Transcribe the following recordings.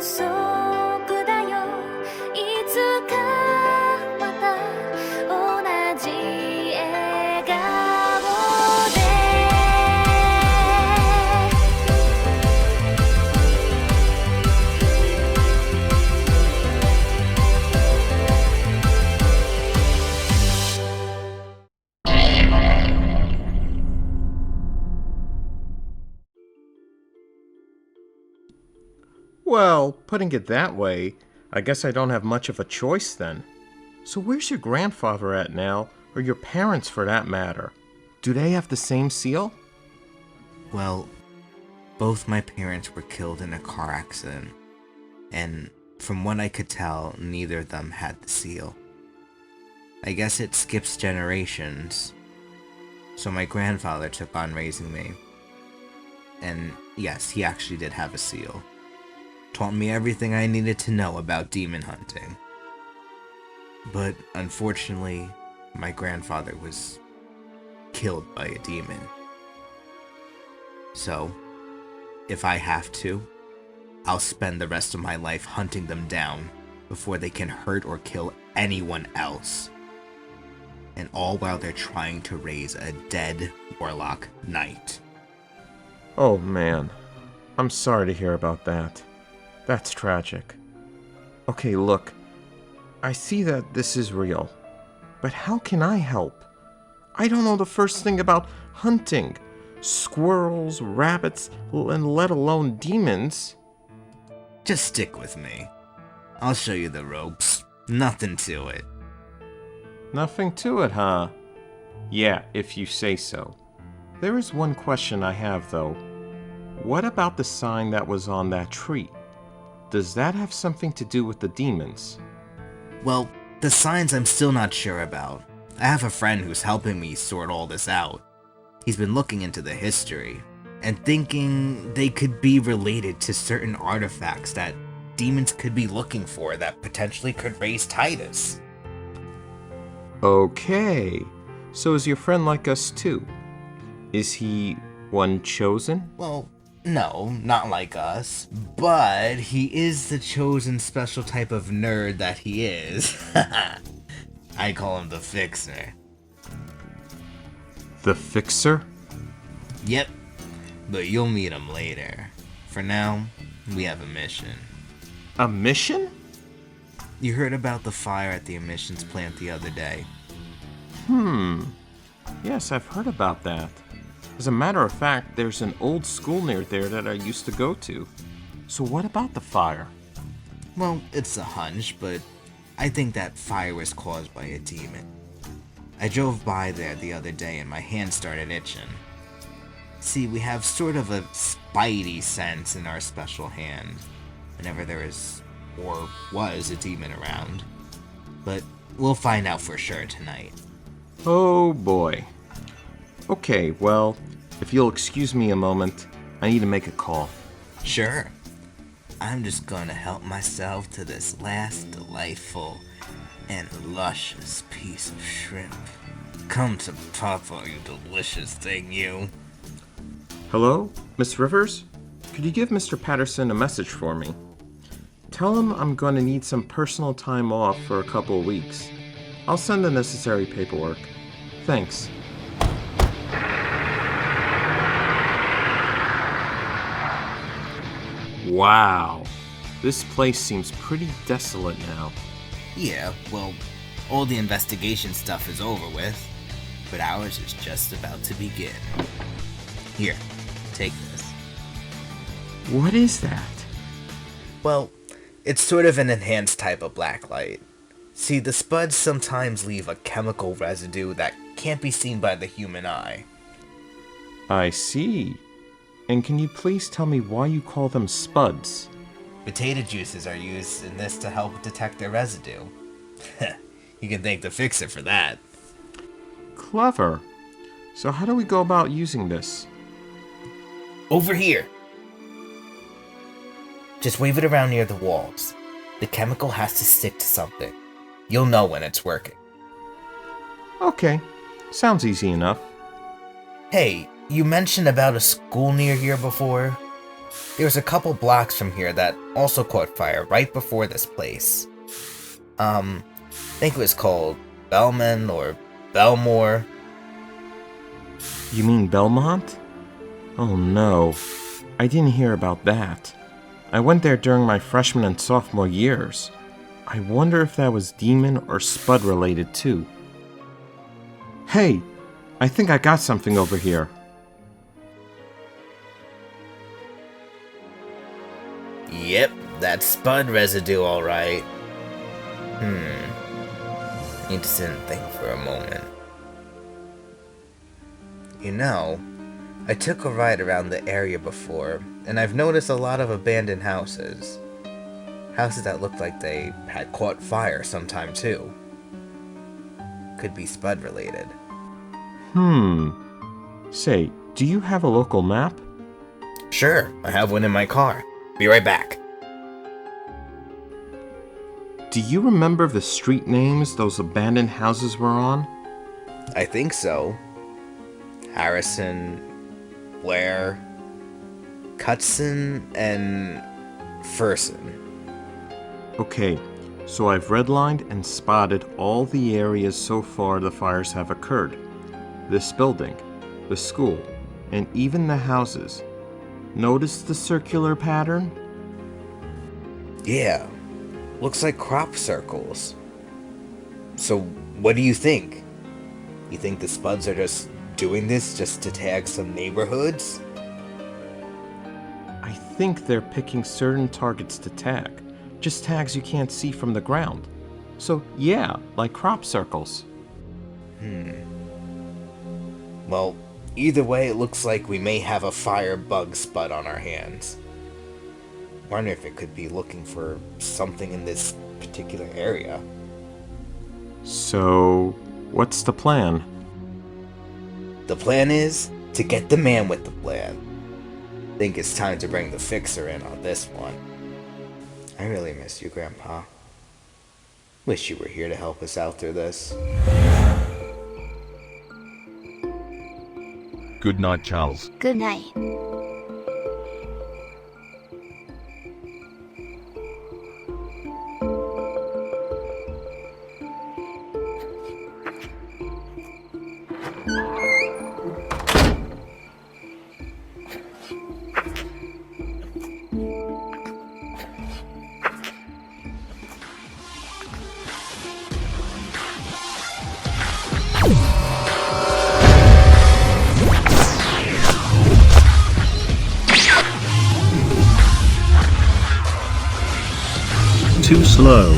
束だよいつかまた同じ笑顔で Well, putting it that way, I guess I don't have much of a choice then. So where's your grandfather at now, or your parents for that matter? Do they have the same seal? Well, both my parents were killed in a car accident, and from what I could tell, neither of them had the seal. I guess it skips generations, so my grandfather took on raising me. And yes, he actually did have a seal. Taught me everything I needed to know about demon hunting. But unfortunately, my grandfather was killed by a demon. So, if I have to, I'll spend the rest of my life hunting them down before they can hurt or kill anyone else. And all while they're trying to raise a dead warlock knight. Oh man, I'm sorry to hear about that. That's tragic. Okay, look, I see that this is real, but how can I help? I don't know the first thing about hunting. Squirrels, rabbits, and let alone demons. Just stick with me. I'll show you the ropes. Nothing to it. Nothing to it, huh? Yeah, if you say so. There is one question I have, though. What about the sign that was on that tree? Does that have something to do with the demons? Well, the signs I'm still not sure about. I have a friend who's helping me sort all this out. He's been looking into the history, and thinking they could be related to certain artifacts that demons could be looking for that potentially could raise Titus. Okay, so is your friend like us too? Is he one chosen? Well, no, not like us, but he is the chosen special type of nerd that he is. I call him the Fixer. The Fixer? Yep, but you'll meet him later. For now, we have a mission. A mission? You heard about the fire at the emissions plant the other day. Yes, I've heard about that. As a matter of fact, there's an old school near there that I used to go to. So what about the fire? Well, it's a hunch, but I think that fire was caused by a demon. I drove by there the other day and my hand started itching. See, we have sort of a spidey sense in our special hand whenever there is, or was, a demon around. But we'll find out for sure tonight. Oh boy. Okay, well, if you'll excuse me a moment, I need to make a call. Sure. I'm just gonna help myself to this last delightful and luscious piece of shrimp. Come to Papa, you delicious thing, you. Hello, Miss Rivers? Could you give Mr. Patterson a message for me? Tell him I'm going to need some personal time off for a couple of weeks. I'll send the necessary paperwork. Thanks. Wow, this place seems pretty desolate now. Yeah, well, all the investigation stuff is over with, but ours is just about to begin. Here, take this. What is that? Well, it's sort of an enhanced type of blacklight. See, the spuds sometimes leave a chemical residue that can't be seen by the human eye. I see. And can you please tell me why you call them spuds? Potato juices are used in this to help detect their residue. You can thank the Fixer for that. Clever. So how do we go about using this? Over here! Just wave it around near the walls. The chemical has to stick to something. You'll know when it's working. Okay, sounds easy enough. Hey, you mentioned about a school near here before. There was a couple blocks from here that also caught fire right before this place. I think it was called Bellman or Belmore. You mean Belmont? Oh no, I didn't hear about that. I went there during my freshman and sophomore years. I wonder if that was demon or Spud related too. Hey, I think I got something over here. Yep, that's Spud residue alright. Need to sit and think for a moment. You know, I took a ride around the area before, and I've noticed a lot of abandoned houses. Houses that looked like they had caught fire sometime too. Could be Spud related. Say, do you have a local map? Sure, I have one in my car. Be right back. Do you remember the street names those abandoned houses were on? I think so. Harrison, Blair, Cutson, and Furson. Okay, so I've redlined and spotted all the areas so far the fires have occurred. This building, the school, and even the houses. Notice the circular pattern? Yeah, looks like crop circles. So, what do you think? You think the Spuds are just doing this just to tag some neighborhoods? I think they're picking certain targets to tag. Just tags you can't see from the ground. So, yeah, like crop circles. Well, either way, it looks like we may have a firebug Spud on our hands. Wonder if it could be looking for something in this particular area. So, what's the plan? The plan is to get the man with the plan. Think it's time to bring the fixer in on this one. I really miss you, Grandpa. Wish you were here to help us out through this. Good night, Charles. Good night. Too slow.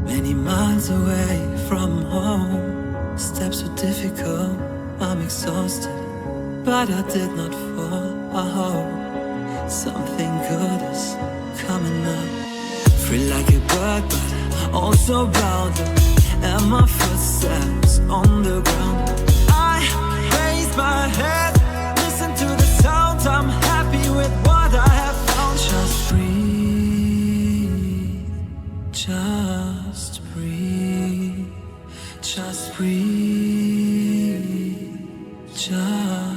Many miles away from home, steps were difficult, I'm exhausted, but I did not fall. I hope something good is coming up. Free like a bird, but also bound up, and my footsteps on the ground. I raise my head, listen to the sound, I'm happy with what I have found. Just breathe, just breathe, just breathe, just